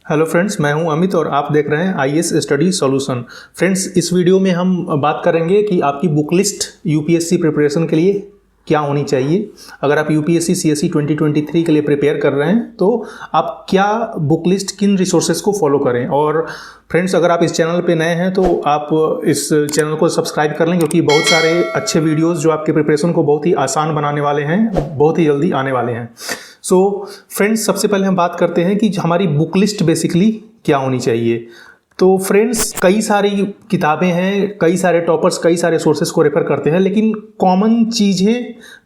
Hello friends, मैं हूं अमित और आप देख रहे हैं आईएएस स्टडी सॉल्यूशन। फ्रेंड्स, इस वीडियो में हम बात करेंगे कि आपकी बुक लिस्ट यूपीएससी प्रिपरेशन के लिए क्या होनी चाहिए। अगर आप यूपीएससी सीएसई 2023 के लिए प्रिपेयर कर रहे हैं तो आप क्या बुक लिस्ट, किन रिसोर्सेज को फॉलो करें। और फ्रेंड्स, अगर आप इस चैनल पे नए हैं तो आप इस चैनल को सब्सक्राइब कर लें, क्योंकि बहुत सारे अच्छे वीडियोज़ जो आपके प्रिपरेशन को बहुत ही आसान बनाने वाले हैं, बहुत ही जल्दी आने वाले हैं। सो फ्रेंड्स, सबसे पहले हम बात करते हैं कि हमारी बुक लिस्ट बेसिकली क्या होनी चाहिए। तो फ्रेंड्स, कई सारी किताबें हैं, कई सारे टॉपर्स कई सारे सोर्सेज को रेफर करते हैं, लेकिन कॉमन चीज़ है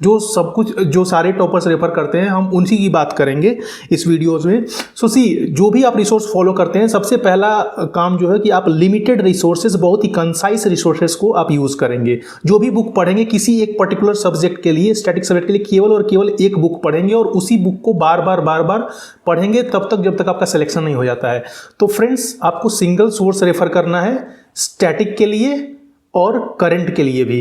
जो सारे टॉपर्स रेफर करते हैं, हम उनकी की बात करेंगे इस वीडियोज़ में। सो जो भी आप रिसोर्स फॉलो करते हैं, सबसे पहला काम जो है कि आप लिमिटेड रिसोर्सेज, बहुत ही कंसाइज रिसोर्सेज को आप यूज़ करेंगे। जो भी बुक पढ़ेंगे किसी एक पर्टिकुलर सब्जेक्ट के लिए, स्टैटिक सब्जेक्ट के लिए, केवल और केवल एक बुक पढ़ेंगे और उसी बुक को बार बार पढ़ेंगे तब तक जब तक आपका सिलेक्शन नहीं हो जाता है। तो फ्रेंड्स, आपको सिंगल सोर्स रेफर करना है स्टैटिक के लिए और करंट के लिए भी।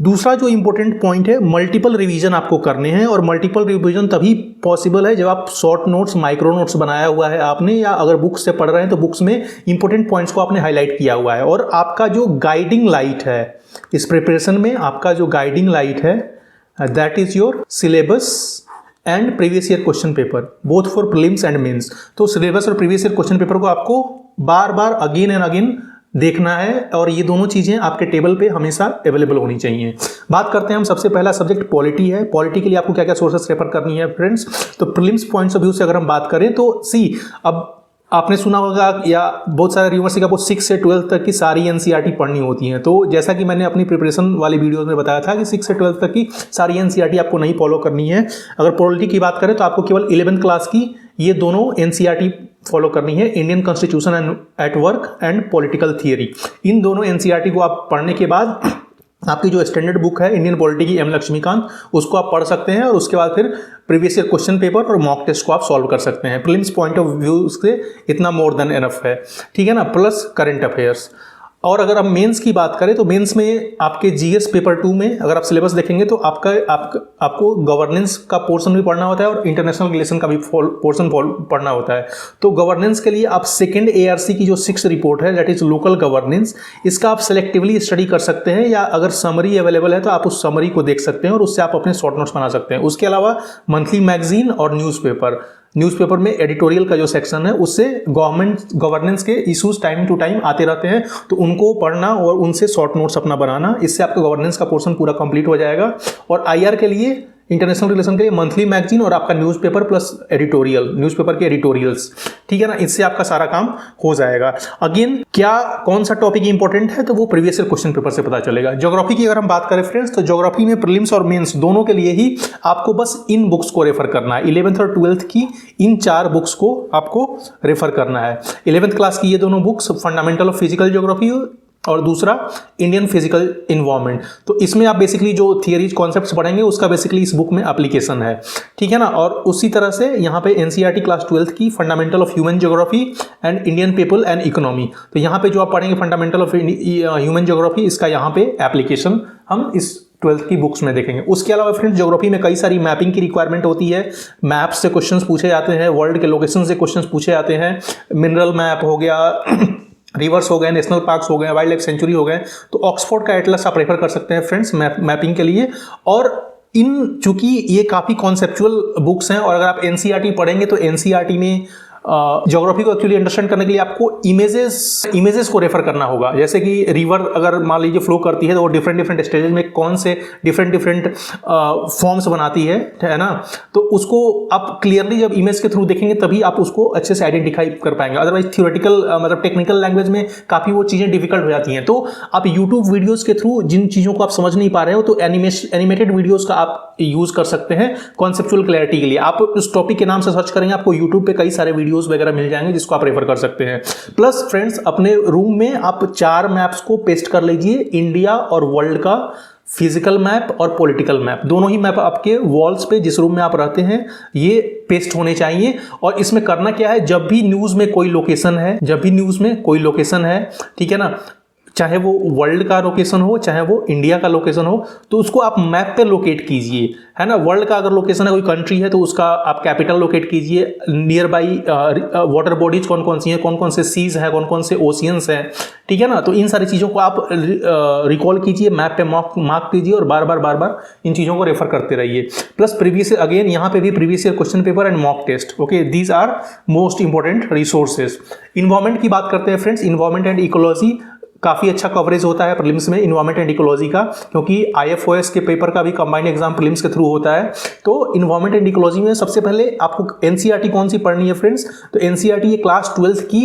दूसरा जो इंपॉर्टेंट पॉइंट है, मल्टीपल रिवीजन आपको करने हैं, और मल्टीपल रिवीजन तभी पॉसिबल है जब आप शॉर्ट नोट्स, माइक्रो नोट्स बनाया हुआ है आपने, या अगर बुक्स से पढ़ रहे हैं तो बुक्स में इंपॉर्टेंट पॉइंट्स को आपने हाईलाइट किया हुआ है। और आपका जो गाइडिंग लाइट है इस प्रिपरेशन में, आपका जो गाइडिंग लाइट है that is your syllabus and previous year question paper, both for prelims and mains. तो सिलेबस और प्रीवियस ईयर क्वेश्चन पेपर को आपको बार बार अगेन एंड अगेन देखना है, और ये दोनों चीजें आपके टेबल पे हमेशा अवेलेबल होनी चाहिए। बात करते हैं हम, सबसे पहला सब्जेक्ट पॉलिटी है। पॉलिटी के लिए आपको क्या क्या सोर्सेस रेफर करनी है फ्रेंड्स। तो प्रीलिम्स पॉइंट्स ऑफ व्यू से अगर हम बात करें तो अब आपने सुना होगा या बहुत सारे रिव्यूअर्स का, वो 6 से 12 तक की सारी एनसीईआरटी पढ़नी होती हैं। तो जैसा कि मैंने अपनी प्रिपरेशन वाली वीडियोस में बताया था कि 6 से 12 तक की सारी एनसीईआरटी आपको नहीं फॉलो करनी है। अगर पॉलिटी की बात करें तो आपको केवल 11th क्लास की ये दोनों एनसीईआरटी फॉलो करनी है, Indian constitution and at work and political theory. इन दोनों एनसीईआरटी को आप पढ़ने के बाद आपकी जो स्टैंडर्ड बुक है इंडियन पॉलिटी की, एम लक्ष्मीकांत, उसको आप पढ़ सकते हैं, और उसके बाद फिर प्रीवियस ईयर क्वेश्चन पेपर और मॉक टेस्ट को आप सॉल्व कर सकते हैं। प्रीलिम्स पॉइंट ऑफ व्यू से इतना मोर देन एनफ है, ठीक है ना, प्लस करंट अफेयर्स। और अगर हम मेंस की बात करें तो मेंस में आपके जीएस पेपर 2 में अगर आप सिलेबस देखेंगे तो आपको गवर्नेंस का पोर्शन भी पढ़ना होता है और इंटरनेशनल रिलेशन का भी पोर्शन पढ़ना होता है। तो गवर्नेंस के लिए आप सेकेंड एआरसी की जो 6th रिपोर्ट है, दैट इज लोकल गवर्नेंस, इसका आप सेलेक्टिवली स्टडी कर सकते हैं, या अगर समरी अवेलेबल है तो आप उस समरी को देख सकते हैं और उससे आप अपने शॉर्ट नोट्स बना सकते हैं। उसके अलावा मंथली मैगजीन और न्यूज़पेपर में एडिटोरियल का जो सेक्शन है, उससे गवर्नेंस के इश्यूज टाइम टू टाइम आते रहते हैं, तो उनको पढ़ना और उनसे शॉर्ट नोट्स अपना बनाना, इससे आपका गवर्नेंस का पोर्शन पूरा कंप्लीट हो जाएगा। और आईआर के लिए, इंटरनेशनल रिलेशन के लिए मंथली मैगजीन और आपका न्यूज़पेपर प्लस एडिटोरियल, न्यूज़पेपर के एडिटोरियल्स, ठीक है ना, इससे आपका सारा काम हो जाएगा। अगेन, कौन सा टॉपिक इंपॉर्टेंट है तो वो प्रीवियस ईयर क्वेश्चन पेपर से पता चलेगा। ज्योग्राफी की अगर हम बात करें फ्रेंड्स, तो ज्योग्राफी में प्रीलिम्स और मेंस दोनों के लिए ही आपको बस इन बुक्स को रेफर करना है। 11th और 12th की इन 4 बुक्स को आपको रेफर करना है। 11th क्लास की ये दोनों books, fundamental of physical geography और दूसरा इंडियन फिजिकल इन्वायरमेंट। तो इसमें आप बेसिकली जो थियरीज कॉन्सेप्ट्स पढ़ेंगे उसका बेसिकली इस बुक में एप्लीकेशन है, ठीक है ना। और उसी तरह से यहाँ पे एनसीईआरटी क्लास 12th की fundamental of human geography and Indian people and economy, तो यहाँ पे जो आप पढ़ेंगे फंडामेंटल ऑफ ह्यूमन ज्योग्राफी, इसका यहाँ पे एप्लीकेशन हम इस 12th की बुक्स में देखेंगे। उसके अलावा फ्रेंड्स, ज्योग्राफी में कई सारी मैपिंग की रिक्वायरमेंट होती है। मैप्स से क्वेश्चंस पूछे जाते हैं, वर्ल्ड के लोकेशन से क्वेश्चंस पूछे जाते हैं, मिनरल मैप हो गया, रिवर्स हो गए, नेशनल पार्क्स हो गए, वाइल्ड लाइफ सेंचुरी हो गए। तो ऑक्सफोर्ड का एटलस आप रेफर कर सकते हैं फ्रेंड्स मैपिंग के लिए। और चूंकि ये काफ़ी कॉन्सेप्चुअल बुक्स हैं, और अगर आप एनसीईआरटी पढ़ेंगे तो एनसीईआरटी में ज्योग्राफी को एक्चुअली अंडरस्टैंड करने के लिए आपको इमेजेस को रेफर करना होगा। जैसे कि रिवर अगर मान लीजिए फ्लो करती है तो वो डिफरेंट स्टेजेस में कौन से डिफरेंट फॉर्म्स बनाती है ना, तो उसको आप क्लियरली जब इमेज के थ्रू देखेंगे तभी आप उसको अच्छे से आइडेंटिफाई कर पाएंगे। अदरवाइज थियोरेटिकल मतलब टेक्निकल लैंग्वेज में काफ़ी वो चीज़ें डिफिकल्ट हो जाती हैं। तो आप यूट्यूब वीडियोज़ के थ्रू जिन चीज़ों को आप समझ नहीं पा रहे हो तो एनिमेटेड वीडियोज़ का आप यूज़ कर सकते हैं कॉन्सेप्चुअल क्लैरिटी के लिए। आप उस टॉपिक के नाम से सर्च करेंगे, आपको यूट्यूब पे कई सारे वीडियोस वगैरह मिल जाएंगे जिसको आप रेफर कर सकते हैं। प्लस फ्रेंड्स, अपने रूम में आप 4 मैप्स को पेस्ट कर लीजिए, इंडिया और वर्ल्ड का फिजिकल मैप और पॉलिटिकल मैप, दोनों ही मैप आपके वॉल्स पे जिस रूम में आप रहते हैं ये पेस्ट होने चाहिए। और इसमें करना क्या है, जब भी न्यूज़ में कोई लोकेशन है, ठीक है ना, चाहे वो वर्ल्ड का लोकेशन हो चाहे वो इंडिया का लोकेशन हो, तो उसको आप मैप पे लोकेट कीजिए, है ना। वर्ल्ड का अगर लोकेशन है, कोई कंट्री है, तो उसका आप कैपिटल लोकेट कीजिए, नियर बाई वाटर बॉडीज कौन कौन सी हैं, कौन कौन से सीज हैं, कौन कौन से ओशियंस हैं, ठीक है ना। तो इन सारी चीज़ों को आप रिकॉल कीजिए, मैप पे मार्क कीजिए और बार बार इन चीज़ों को रेफर करते रहिए। प्लस प्रीवियस अगेन यहाँ पे भी previous year question paper and mock test, okay, these are most important resources. Environment की बात करते हैं फ्रेंड्स। इन्वायरमेंट एंड इकोलॉजी काफ़ी अच्छा कवरेज होता है प्रीलिम्स में इन्वायरमेंट एंड इकोलॉजी का, क्योंकि IFOS के पेपर का भी कंबाइंड एग्जाम प्रीलिम्स के थ्रू होता है। तो इन्वायरमेंट एंड इकोलॉजी में सबसे पहले आपको NCERT कौन सी पढ़नी है फ्रेंड्स, तो NCERT ये क्लास 12th की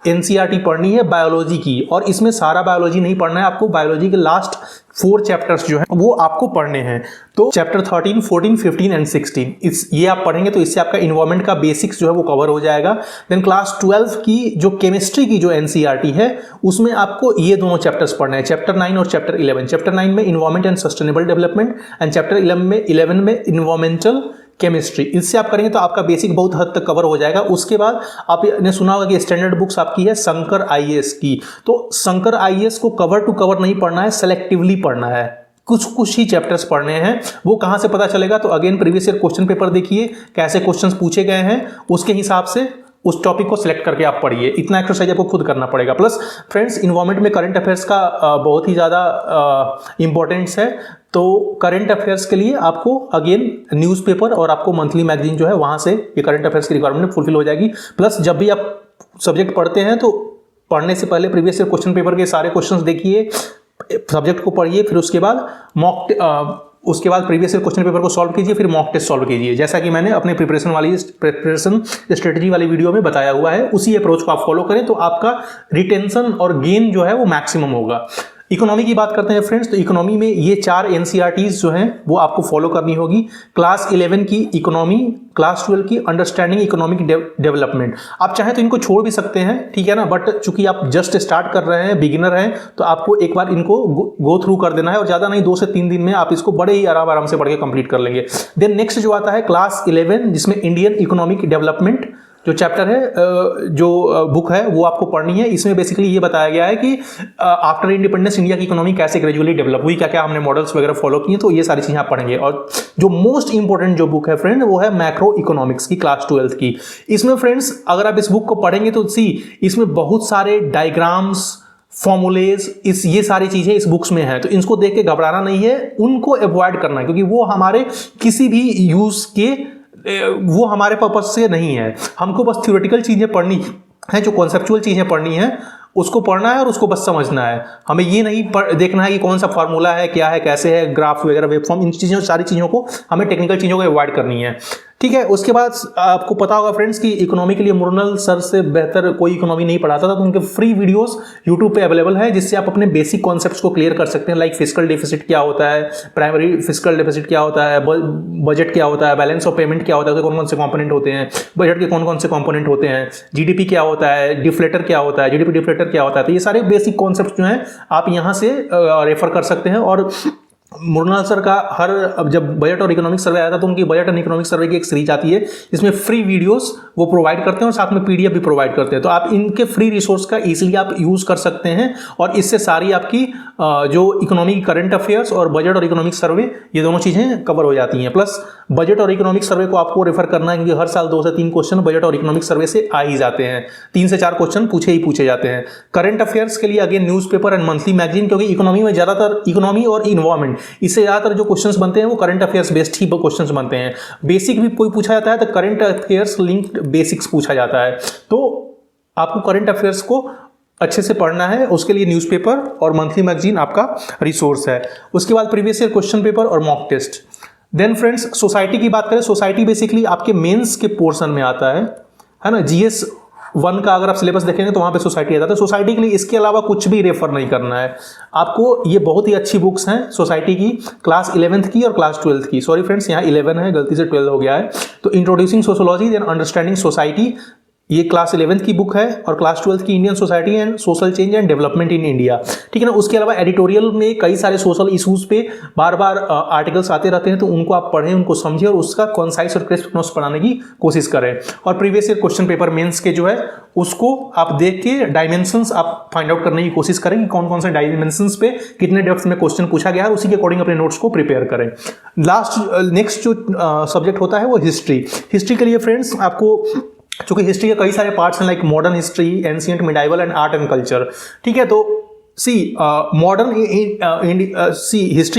NCERT पढ़नी है बायोलॉजी की, और इसमें सारा बायोलॉजी नहीं पढ़ना है आपको, बायोलॉजी के लास्ट 4 चैप्टर्स जो हैं वो आपको पढ़ने हैं। तो चैप्टर 13, 14, 15 एंड 16 ये आप पढ़ेंगे तो इससे आपका इन्वायरमेंट का बेसिक्स जो है वो कवर हो जाएगा। देन क्लास 12 की जो केमिस्ट्री की जो NCERT है उसमें आपको ये दोनों चैप्टर्स पढ़ने हैं, चैप्टर 9 और चैप्टर 11। चैप्टर 9 में environment and sustainable development and chapter 11 में इन्वायरमेंटल केमिस्ट्री। इससे आप करेंगे तो आपका बेसिक बहुत हद तक कवर हो जाएगा। उसके बाद आपने सुना होगा कि स्टैंडर्ड बुक्स आपकी है शंकर IAS की, तो शंकर IAS को कवर टू कवर नहीं पढ़ना है, सेलेक्टिवली पढ़ना है, कुछ ही चैप्टर्स पढ़ने हैं। वो कहाँ से पता चलेगा, तो again previous year question paper देखिए कैसे क्वेश्चंस पूछे गए हैं, उसके हिसाब से उस टॉपिक को सिलेक्ट करके आप पढ़िए। इतना एक्सरसाइज आपको खुद करना पड़ेगा। प्लस फ्रेंड्स इन्वायरमेंट में करंट अफेयर्स का बहुत ही ज़्यादा इंपॉर्टेंस है, तो करंट अफेयर्स के लिए आपको अगेन न्यूज़पेपर और आपको मंथली मैगजीन जो है वहाँ से ये करंट अफेयर्स की रिक्वायरमेंट फुलफिल हो जाएगी। प्लस जब भी आप सब्जेक्ट पढ़ते हैं तो पढ़ने से पहले प्रीवियस ईयर क्वेश्चन पेपर के सारे क्वेश्चंस देखिए, सब्जेक्ट को पढ़िए, फिर उसके बाद उसके बाद प्रीवियस ईयर क्वेश्चन पेपर को सॉल्व कीजिए, फिर मॉक टेस्ट सॉल्व कीजिए, जैसा कि मैंने अपने प्रिपरेशन स्ट्रेटजी वाली वीडियो में बताया हुआ है। उसी अप्रोच को आप फॉलो करें तो आपका रिटेंशन और गेन जो है वो मैक्सिमम होगा। इकोनॉमी की बात करते हैं फ्रेंड्स, तो इकोनॉमी में ये 4 NCERTs जो हैं वो आपको फॉलो करनी होगी। क्लास 11 की इकोनॉमी, क्लास 12 की अंडरस्टैंडिंग इकोनॉमिक डेवलपमेंट। आप चाहें तो इनको छोड़ भी सकते हैं, ठीक है ना, बट चूंकि आप जस्ट स्टार्ट कर रहे हैं, बिगिनर हैं, तो आपको एक बार इनको गो थ्रू कर देना है, और ज़्यादा नहीं 2 से 3 दिन में आप इसको बड़े ही आराम से पढ़ के कंप्लीट कर लेंगे। देन नेक्स्ट जो आता है क्लास 11, जिसमें इंडियन इकोनॉमिक डेवलपमेंट जो चैप्टर है, जो बुक है वो आपको पढ़नी है। इसमें बेसिकली ये बताया गया है कि आफ्टर इंडिपेंडेंस इंडिया की इकोनॉमी कैसे ग्रेजुअली डेवलप हुई, क्या क्या हमने मॉडल्स वगैरह फॉलो किए, तो ये सारी चीज़ें आप पढ़ेंगे। और जो मोस्ट इंपॉर्टेंट जो बुक है फ्रेंड वो है मैक्रो इकोनॉमिक्स की क्लास 12 की। इसमें फ्रेंड्स अगर आप इस बुक को पढ़ेंगे तो इसमें बहुत सारे डायग्राम्स, फॉर्मूलेज, ये सारी चीजें इस बुक्स में है, तो इनको देख के घबराना नहीं है, उनको अवॉइड करना है, क्योंकि वो हमारे किसी भी यूज के वो हमारे पर्पज से नहीं है। हमको बस थ्योरेटिकल चीजें पढ़नी है, जो कॉन्सेप्चुअल चीजें पढ़नी है उसको पढ़ना है और उसको बस समझना है। हमें ये नहीं देखना है कि कौन सा फार्मूला है, क्या है, कैसे है, ग्राफ वगैरह, वेब फॉर्म, इन चीज़ों सारी चीज़ों को हमें टेक्निकल चीज़ों को अवॉइड करनी है, ठीक है। उसके बाद आपको पता होगा फ्रेंड्स कि इकोनॉमी के लिए मुरनल सर से बेहतर कोई इकोनॉमी नहीं पढ़ाता था, तो उनके फ्री वीडियोस यूट्यूब पे अवेलेबल है, जिससे आप अपने बेसिक कॉन्सेप्ट्स को क्लियर कर सकते हैं। लाइक फिस्कल डेफिसिट क्या होता है, प्राइमरी फिस्कल डेफिसिट क्या होता है, बजट क्या होता है, बैलेंस ऑफ पेमेंट क्या होता है, कौन कौन से कंपोनेंट होते हैं, बजट के कौन कौन से कंपोनेंट होते हैं, जीडीपी क्या होता है, डिफ्लेटर क्या होता है, जीडीपी डिफ्लेटर क्या होता है, तो ये सारे बेसिक कॉन्सेप्ट जो हैं आप यहाँ से रेफर कर सकते हैं। और मुरनाल सर का अब जब बजट और इकोनॉमिक सर्वे आया था तो उनकी बजट एंड इकोनॉमिक सर्वे की एक सीरीज आती है, जिसमें फ्री वीडियोस वो प्रोवाइड करते हैं और साथ में PDF भी प्रोवाइड करते हैं। तो आप इनके फ्री रिसोर्स का इजीली आप यूज़ कर सकते हैं, और इससे सारी आपकी जो इकोनॉमी करंट अफेयर्स और बजट और इकोनॉमिक सर्वे ये दोनों चीज़ें कवर हो जाती हैं। प्लस बजट और इकोनॉमिक सर्वे को आपको रेफर करना है, क्योंकि हर साल 2 से 3 क्वेश्चन बजट और इकोनॉमिक सर्वे से आ ही जाते हैं, 3 से 4 क्वेश्चन पूछे जाते हैं। करंट अफेयर्स के लिए again newspaper and monthly magazine, क्योंकि इकोनॉमी में ज़्यादातर इकोनॉमी और इन्वायरमेंट इससे ज़्यादातर जो क्वेश्चंस बनते हैं वो करंट अफेयर्स बेस्ड ही क्वेश्चंस बनते हैं। बेसिक भी कोई पूछा जाता है तो करंट अफेयर्स लिंक्ड बेसिक्स पूछा जाता है। तो आपको करंट अफेयर्स को अच्छे से पढ़ना है, उसके लिए न्यूज़पेपर और मंथली मैगजीन आपका रिसोर्स है। उसके बाद प्रीवियस ईयर क्वेश्चन पेपर और mock test. Then friends society की बात करें, सोसाइटी बेसिकली आपके मेंस के पोर्शन में आता है ना। GS 1 का अगर आप सिलेबस देखेंगे तो वहाँ पे सोसाइटी आता है। तो सोसाइटी के लिए इसके अलावा कुछ भी रेफर नहीं करना है आपको। ये बहुत ही अच्छी बुक्स हैं सोसाइटी की, क्लास 11th की और क्लास 12th की। सॉरी फ्रेंड्स, यहाँ 11 है, गलती से 12 हो गया है। तो introducing sociology, then understanding society, ये क्लास 11th की बुक है और क्लास 12th की Indian society and social change and development in India, ठीक है ना। उसके अलावा एडिटोरियल में कई सारे सोशल इश्यूज पे बार बार आर्टिकल्स आते रहते हैं, तो उनको आप पढ़ें, उनको समझें और उसका कॉन्साइज और क्रिस्प नोट्स बनाने की कोशिश करें। और previous year question paper mains के जो है उसको आप देख के डायमेंशंस आप फाइंड आउट करने की कोशिश करें कि कौन कौन से डायमेंशंस पे कितने डेप्थ में क्वेश्चन पूछा गया है, उसी के अकॉर्डिंग अपने नोट्स को प्रिपेयर करें। नेक्स्ट जो सब्जेक्ट होता है वो हिस्ट्री। हिस्ट्री के लिए फ्रेंड्स आपको, चूंकि हिस्ट्री के कई सारे पार्ट्स हैं, like modern history, ancient, medieval and art and culture, ठीक है। तो हिस्ट्री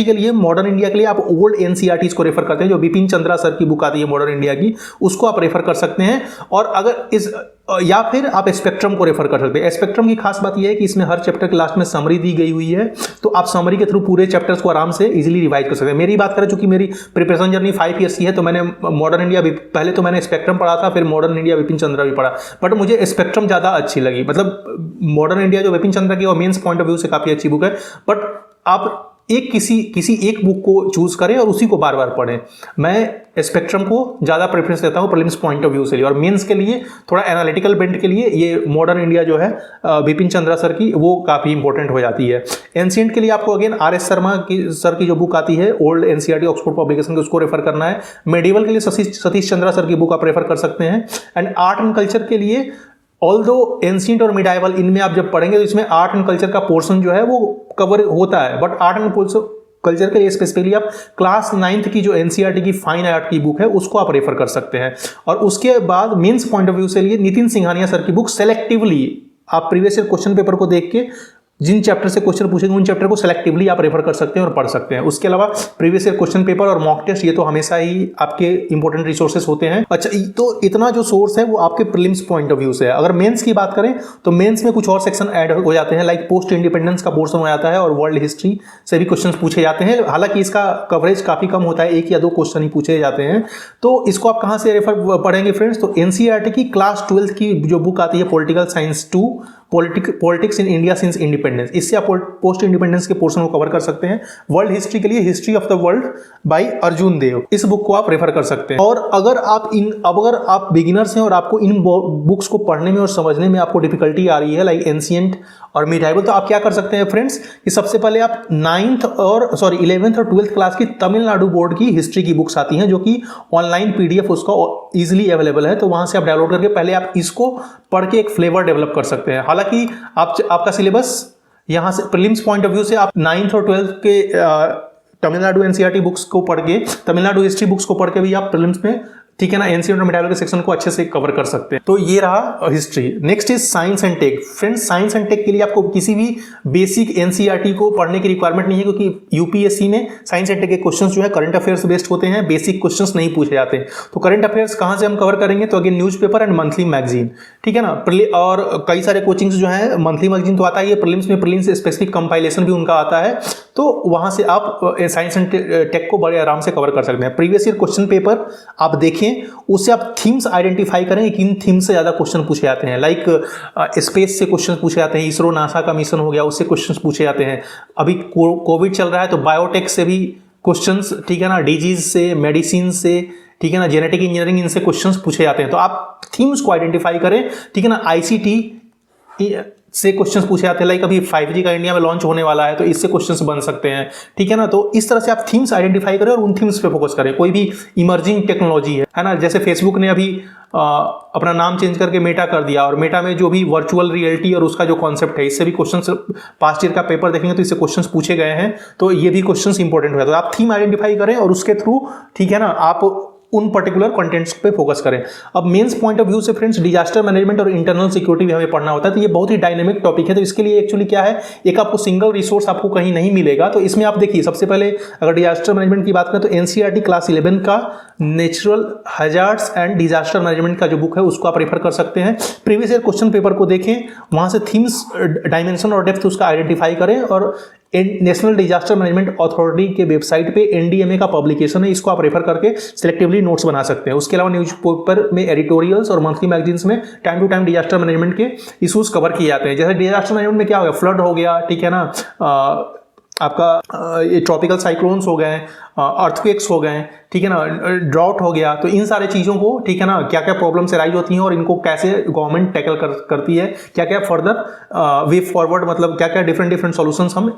के लिए, मॉडर्न इंडिया के लिए आप ओल्ड एनसीईआरटीज को रेफर करते हैं, जो बिपिन चंद्रा सर की बुक आती है मॉडर्न इंडिया की, उसको आप रेफर कर सकते हैं। और अगर या फिर आप स्पेक्ट्रम को रेफर कर सकते हैं। स्पेक्ट्रम की खास बात यह है कि इसमें हर चैप्टर के लास्ट में समरी दी गई हुई है, तो आप समरी के थ्रू पूरे चैप्टर्स को आराम से इजीली रिवाइज कर सकते हैं। मेरी बात करें, चूंकि मेरी प्रिपरेशन जर्नी 5 ईयर्स की है, तो मैंने मॉडर्न इंडिया पहले तो मैंने स्पेक्ट्रम पढ़ा था, फिर मॉडर्न इंडिया बिपिन चंद्रा भी पढ़ा, बट मुझे स्पेक्ट्रम ज़्यादा अच्छी लगी। मतलब मॉडर्न इंडिया जो बिपिन चंद्रा की और मेंस पॉइंट ऑफ व्यू से काफ़ी अच्छी बुक है, बट आप किसी एक बुक को चूज करें और उसी को बार बार पढ़ें। मैं स्पेक्ट्रम को ज़्यादा प्रेफरेंस देता हूँ प्रीलिम्स पॉइंट ऑफ व्यू से लिए, और मेंस के लिए थोड़ा एनालिटिकल बेंट के लिए ये मॉडर्न इंडिया जो है बिपिन चंद्रा सर की, वो काफ़ी इंपॉर्टेंट हो जाती है। एंशिएंट के लिए आपको अगेन आर.एस. शर्मा की सर की जो बुक आती है ओल्ड एनसीईआरटी ऑक्सफोर्ड पब्लिकेशन की, उसको रेफर करना है। मेडिवल के लिए सतीश चंद्रा सर की बुक आप रेफर कर सकते हैं। एंड आर्ट एंड कल्चर के लिए, ऑल्दो एंशिएंट और मिडाइवल, इनमें आप जब पढ़ेंगे तो इसमें आर्ट एंड कल्चर का पोर्शन जो है वो कवर होता है, बट आर्ट एंड कल्चर के लिए स्पेसिफिकली आप क्लास 9th की जो एनसीईआरटी की फाइन आर्ट की बुक है उसको आप रेफर कर सकते हैं। और उसके बाद मेंस पॉइंट ऑफ व्यू से लिए नितिन सिंघानिया सर की बुक सेलेक्टिवली आप प्रीवियस ईयर क्वेश्चन पेपर को देख के जिन चैप्टर से क्वेश्चन पूछेंगे उन चैप्टर को सेलेक्टिवली आप रेफर कर सकते हैं और पढ़ सकते हैं। उसके अलावा प्रीवियस ईयर क्वेश्चन पेपर और मॉक टेस्ट, ये तो हमेशा ही आपके इंपॉर्टेंट रिसोर्सेज होते हैं। अच्छा, तो इतना जो सोर्स है वो आपके प्रीलिम्स पॉइंट ऑफ व्यू से है। अगर मेंस की बात करें तो मेंस में कुछ और सेक्शन ऐड हो जाते हैं, लाइक पोस्ट इंडिपेंडेंस का पोर्शन हो जाता है और वर्ल्ड हिस्ट्री से भी क्वेश्चन पूछे जाते हैं। हालांकि इसका कवरेज काफी कम होता है, 1 या 2 क्वेश्चन ही पूछे जाते हैं। तो इसको आप कहां से रेफर पढ़ेंगे फ्रेंड्स? तो एनसीईआरटी की क्लास 12th की जो बुक आती है political science 2, politics in India since independence, इससे आप पोस्ट इंडिपेंडेंस के पोर्शन को कवर कर सकते हैं। वर्ल्ड हिस्ट्री के लिए history of the world by Arjun Dev, इस बुक को आप रेफर कर सकते हैं। और अगर आप बिगिनर्स हैं और आपको इन बुक्स को पढ़ने में और समझने में आपको डिफिकल्टी आ रही है, लाइक एंशिएंट और मिडाइवल, तो आप क्या कर सकते हैं फ्रेंड्स कि सबसे पहले आप 11th और 12th क्लास की तमिलनाडु बोर्ड की हिस्ट्री की बुक्स आती हैं, जो कि ऑनलाइन पीडीएफ उसका इजीली अवेलेबल है, तो वहां से आप डाउनलोड करके पहले आप इसको पढ़ के एक फ्लेवर डेवलप कर सकते हैं। हालांकि आपका सिलेबस यहां से प्रीलिम्स पॉइंट ऑफ व्यू से आप 9th और 12th के तमिलनाडु एनसीईआरटी बुक्स को पढ़ के, तमिलनाडु हिस्ट्री बुक्स को पढ़ के भी आप प्रीलिम्स में, ठीक है ना, एंशिएंट और मिडाइवल के सेक्शन को अच्छे से कवर कर सकते हैं। तो ये रहा history. Next is science and tech. Friends, science and tech के लिए आपको किसी भी बेसिक एनसीईआरटी को पढ़ने की रिक्वायरमेंट नहीं है, क्योंकि यूपीएससी में साइंस एंड टेक के क्वेश्चंस जो है करंट अफेयर्स बेस्ड होते हैं, बेसिक क्वेश्चंस नहीं पूछे जाते। तो करंट अफेयर्स कहां से हम कवर करेंगे? तो again newspaper and monthly magazine, ठीक है ना। और कई सारे कोचिंग्स जो है, मंथली मैगजीन तो आता ही है, प्रीलिम्स में प्रीलिम्स स्पेसिफिक कंपाइलेशन भी उनका आता है, तो वहां से आप साइंस एंड टेक को बड़े आराम से कवर कर सकते हैं। प्रीवियस ईयर क्वेश्चन पेपर आप देखें, उससे आप थीम्स आइडेंटिफाई करें, किन थीम से ज्यादा क्वेश्चन पूछे जाते हैं। लाइक स्पेस से क्वेश्चन पूछे जाते हैं, इसरो नासा का मिशन हो गया, उससे क्वेश्चन पूछे जाते हैं। अभी कोविड चल रहा है तो बायोटेक से भी क्वेश्चंस, ठीक है ना, डिजीज से, मेडिसिन से, ठीक है ना, जेनेटिक इंजीनियरिंग, इनसे क्वेश्चंस पूछे जाते हैं। तो आप थीम्स को आइडेंटिफाई करें, ठीक है ना। आईसीटी से क्वेश्चंस पूछे जाते हैं, लाइक अभी 5G का इंडिया में लॉन्च होने वाला है तो इससे क्वेश्चंस बन सकते हैं, ठीक है ना। तो इस तरह से आप थीम्स आइडेंटिफाई करें और उन थीम्स पे फोकस करें। कोई भी इमर्जिंग टेक्नोलॉजी है ना, जैसे फेसबुक ने अभी अपना नाम चेंज करके मेटा कर दिया, और मेटा में जो भी वर्चुअल रियलिटी और उसका जो कॉन्सेप्ट है, इससे भी क्वेश्चंस, पास्ट ईयर का पेपर देखेंगे तो इससे क्वेश्चंस पूछे गए हैं, तो ये भी क्वेश्चंस इंपॉर्टेंट है। तो आप थीम आइडेंटिफाई करें और उसके थ्रू, ठीक है ना, आप उन पर्टिकुलर कंटेंट्स पे फोकस करें। अब मेंस पॉइंट ऑफ व्यू से फ्रेंड्स, डिजास्टर मैनेजमेंट और इंटरनल सिक्योरिटी भी हमें पढ़ना होता है, तो ये बहुत ही डायनेमिक टॉपिक है। तो इसके लिए एक्चुअली क्या है, एक आपको सिंगल रिसोर्स आपको कहीं नहीं मिलेगा। तो इसमें आप देखिए, सबसे पहले अगर डिजास्टर मैनेजमेंट की बात करें तो एनसीईआरटी क्लास 11 का natural hazards and disaster management का जो बुक है उसको आप रेफर कर सकते हैं। प्रीवियस ईयर क्वेश्चन पेपर को देखें, वहां से थीम्स, डायमेंशन और डेप्थ उसका आइडेंटिफाई करें, और नेशनल डिजास्टर मैनेजमेंट अथॉरिटी के वेबसाइट पे एनडीएमए का पब्लिकेशन है, इसको आप रेफर करके सिलेक्टिवली नोट्स बना सकते हैं। उसके अलावा न्यूज़पेपर में एडिटोरियल्स और मंथली मैगजीन्स में time to time disaster management के इश्यूज कवर किए जाते हैं। जैसे डिजास्टर मैनेजमेंट में क्या हो गया, फ्लड हो गया, ठीक है ना, आपका ये ट्रॉपिकल साइक्लोन्स हो गए, अर्थक्वेक्स हो गए, ठीक है ना, ड्राउट हो गया, तो इन सारे चीज़ों को, ठीक है ना, क्या क्या प्रॉब्लम्स अराइज होती हैं और इनको कैसे गवर्नमेंट टैकल करती है, क्या क्या फर्दर वे फॉरवर्ड, मतलब क्या क्या डिफरेंट सॉल्यूशंस हम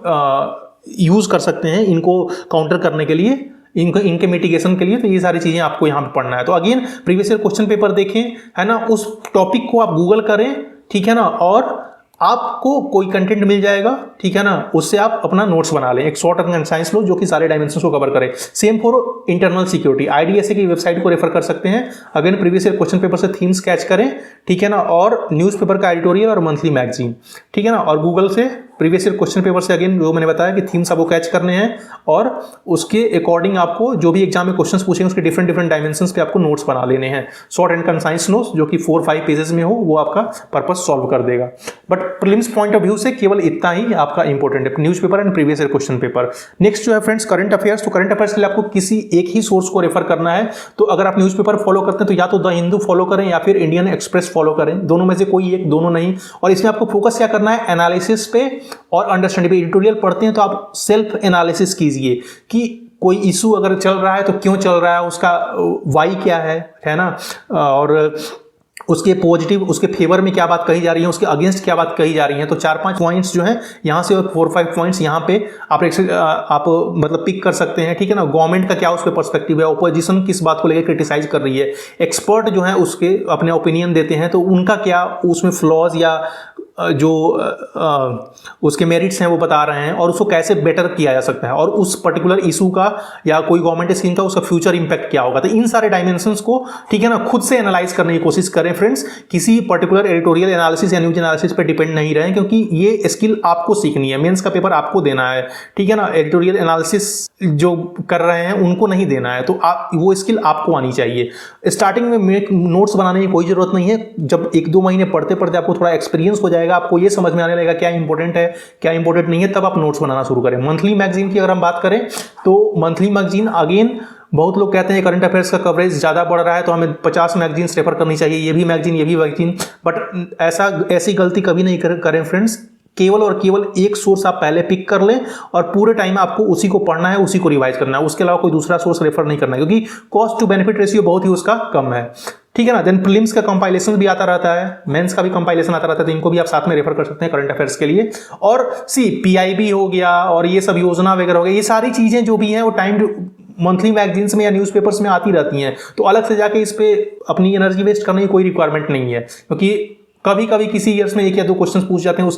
यूज़ कर सकते हैं इनको काउंटर करने के लिए, इनके मिटिगेशन के लिए। तो ये सारी चीज़ें आपको यहाँ पे पढ़ना है। तो again previous year question paper देखें, है ना, उस टॉपिक को आप गूगल करें, ठीक है ना, और आपको कोई कंटेंट मिल जाएगा, ठीक है ना, उससे आप अपना नोट्स बना लें, एक शॉर्ट एंड कंसाइज लो जो कि सारे डायमेंशंस को कवर करे। Same for internal security, IDSA की वेबसाइट को रेफर कर सकते हैं। Again previous year question paper से थीम्स कैच करें, ठीक है ना, और न्यूज़पेपर का एडिटोरियल और मंथली मैगजीन, ठीक है ना, और गूगल से प्रीवियस ईयर क्वेश्चन पेपर से अगेन जो मैंने बताया कि थीम्स आपको कैच करने हैं और उसके अकॉर्डिंग आपको जो भी एग्जाम में क्वेश्चंस पूछेंगे उसके डिफरेंट डायमेंशंस पे आपको नोट्स बना लेने हैं, शॉर्ट एंड कंसाइज नोट्स जो कि 4-5 पेजेस में हो, वो आपका पर्पस सॉल्व कर देगा। But prelims point of view से केवल इतना ही आपका इंपॉर्टेंट है, newspaper and previous year question paper. Next जो है फ्रेंड्स करंट अफेयर्स। तो करंट अफेयर्स के लिए आपको किसी एक ही सोर्स को रेफर करना है। तो अगर आप न्यूज़पेपर फॉलो करते हैं तो या तो द हिंदू फॉलो करें या फिर इंडियन एक्सप्रेस फॉलो करें, दोनों में से कोई एक, दोनों नहीं। और इसमें आपको फोकस क्या करना है, एनालिसिस पे और अंडरस्टैंडिंग पे। एडिटोरियल पढ़ते हैं तो आप सेल्फ एनालिसिस कीजिए कि कोई इशू अगर चल रहा है तो क्यों चल रहा है, उसका वाई क्या है ना, और उसके पॉजिटिव, उसके फेवर में क्या बात कही जा रही है, उसके अगेंस्ट क्या बात कही जा रही है। तो 4-5 पॉइंट्स जो हैं यहाँ से, और 4-5 पॉइंट्स यहाँ पे आप मतलब पिक कर सकते हैं, ठीक है ना। गवर्नमेंट का क्या उस पर पर्सपेक्टिव है, ओपोजिशन किस बात को लेकर क्रिटिसाइज कर रही है, एक्सपर्ट जो है उसके अपने ओपिनियन देते हैं तो उनका क्या उसमें फ्लॉज या जो उसके मेरिट्स हैं वो बता रहे हैं और उसको कैसे बेटर किया जा सकता है, और उस पर्टिकुलर इशू का या कोई गवर्नमेंट स्कीम का उसका फ्यूचर इंपैक्ट क्या होगा। तो इन सारे डायमेंशंस को, ठीक है ना, खुद से एनालाइज करने की कोशिश करें फ्रेंड्स। किसी पर्टिकुलर एडिटोरियल एनालिसिस या न्यूज एनालिसिस पर डिपेंड नहीं रहें, क्योंकि ये स्किल आपको सीखनी है, मेंस का पेपर आपको देना है, ठीक है ना। एडिटोरियल एनालिसिस जो कर रहे हैं उनको नहीं देना है, तो आप वो स्किल आपको आनी चाहिए। स्टार्टिंग में नोट्स बनाने की कोई जरूरत नहीं है, जब 1-2 महीने पढ़ते पढ़ते आपको थोड़ा एक्सपीरियंस हो जाएगा, आपको ये समझ में आने लगेगा क्या इंपॉर्टेंट है क्या इंपॉर्टेंट नहीं है, तब आप नोट्स बनाना शुरू करें। मंथली मैगजीन की अगर हम बात करें तो मंथली मैगजीन अगेन बहुत लोग कहते हैं करंट अफेयर्स का कवरेज ज़्यादा बढ़ रहा है तो हमें 50 मैगजीन्स रेफर करनी चाहिए, ये भी मैगजीन, बट ऐसी गलती कभी नहीं करें फ्रेंड्स। केवल और केवल एक सोर्स आप पहले पिक कर लें और पूरे टाइम आपको उसी को पढ़ना है, उसी को रिवाइज करना है, उसके अलावा कोई दूसरा सोर्स रेफर नहीं करना है, क्योंकि कॉस्ट टू बेनिफिट रेशियो बहुत ही उसका कम है, ठीक है ना। देन प्रीलिम्स का कंपाइलेशन भी आता रहता है, मेंस का भी कंपाइलेशन आता रहता है, तो इनको भी आप साथ में रेफर कर सकते हैं करंट अफेयर्स के लिए। और PIB हो गया और ये सब योजना वगैरह हो गया, ये सारी चीजें जो भी हैं वो टाइम मंथली मैगजीन्स में या न्यूज़पेपर्स में आती रहती हैं, तो अलग से जाके इस पे अपनी एनर्जी वेस्ट करने की कोई रिक्वायरमेंट नहीं है, क्योंकि कभी कभी किसी ईयर्स में 1 या 2 क्वेश्चंस पूछ जाते हैं,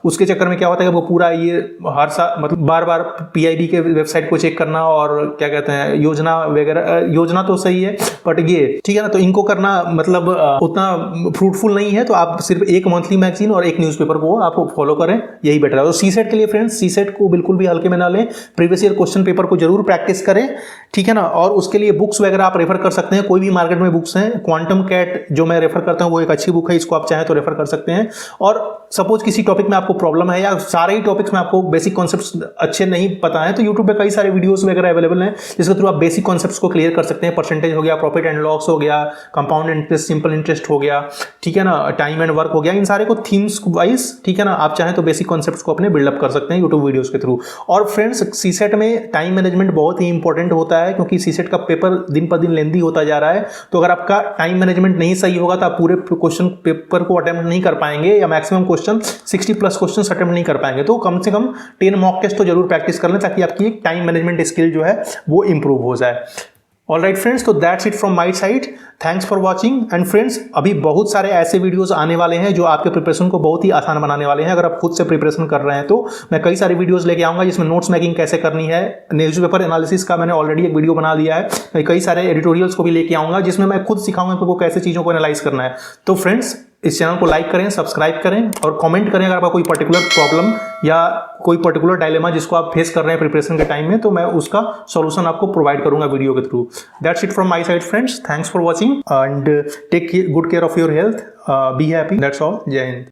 उसके चक्कर में क्या होता है कि वो पूरा ये हर साल मतलब बार बार PIB के वेबसाइट को चेक करना और क्या कहते हैं योजना वगैरह, योजना तो सही है बट ये, ठीक है ना, तो इनको करना मतलब उतना फ्रूटफुल नहीं है। तो आप सिर्फ एक मंथली मैगजीन और एक न्यूज़पेपर को आप फॉलो करें, यही बेटर है। और सीसेट के लिए फ्रेंड्स, सीसेट को बिल्कुल भी हल्के में ना लें, प्रीवियस ईयर क्वेश्चन पेपर को जरूर प्रैक्टिस करें, ठीक है ना। और उसके लिए बुक्स वगैरह आप रेफर कर सकते हैं, कोई भी मार्केट में बुक्स हैं, क्वांटम कैट जो मैं रेफर करता हूँ वो एक अच्छी बुक है, इसको आप चाहे तो रेफर कर सकते हैं। और सपोज किसी टॉपिक में आपको प्रॉब्लम है या सारे ही टॉपिक्स में आपको बेसिक कॉन्सेप्ट्स अच्छे नहीं पता है, तो यूट्यूब पे कई सारे वीडियोस वगैरह अवेलेबल हैं जिसके थ्रू आप बेसिक कॉन्सेप्ट्स को क्लियर कर सकते हैं। परसेंटेज हो गया, प्रॉफिट एंड लॉस हो गया, कंपाउंड इंटरेस्ट, सिंपल इंटरेस्ट हो गया, ठीक है ना, टाइम एंड वर्क हो गया, इन सारे को थीम्स वाइज, ठीक है ना, आप चाहें तो बेसिक कॉन्सेप्ट्स को अपने बिल्डअप कर सकते हैं यूट्यूब वीडियोस के थ्रू। और फ्रेंड्स सीसेट में टाइम मैनेजमेंट बहुत ही इंपॉर्टेंट होता है, क्योंकि सीसेट का पेपर दिन पर दिन लेंदी होता जा रहा है, तो अगर आपका टाइम मैनेजमेंट नहीं सही होगा तो आप पूरे क्वेश्चन पेपर को अटेम्प्ट नहीं कर पाएंगे, या मैक्सिमम क्वेश्चन 60+ क्वेश्चन अटेम्प्ट नहीं कर पाएंगे। तो कम से कम 10 मॉक टेस्ट तो जरूर प्रैक्टिस कर लें, ताकि आपकी एक टाइम मैनेजमेंट स्किल जो है वो इंप्रूव हो जाए। ऑलराइट फ्रेंड्स, तो that's it from my side, thanks for watching. And friends, अभी बहुत सारे ऐसे वीडियोस आने वाले हैं जो आपके प्रिपरेशन को बहुत ही आसान बनाने वाले हैं। अगर आप खुद से प्रिपरेशन कर रहे हैं तो मैं कई सारे वीडियोस लेके आऊंगा जिसमें नोट्स मेकिंग कैसे करनी है, न्यूज़पेपर एनालिसिस का मैंने ऑलरेडी एक वीडियो बना लिया है, मैं कई सारे एडिटोरियल्स को भी लेके आऊंगा जिसमें मैं खुद सिखाऊंगा आपको कैसे चीज़ों को एनालाइज करना है। तो फ्रेंड्स, इस चैनल को लाइक करें, सब्सक्राइब करें और कमेंट करें अगर आपका कोई पर्टिकुलर प्रॉब्लम या कोई पर्टिकुलल डायलेमा जिसको आप फेस कर रहे हैं प्रिपरेशन के टाइम में, तो मैं उसका सॉल्यूशन आपको प्रोवाइड करूंगा वीडियो के थ्रू। That's it from my side friends, thanks for watching and take good care of your health, be happy, that's all, Jai Hind.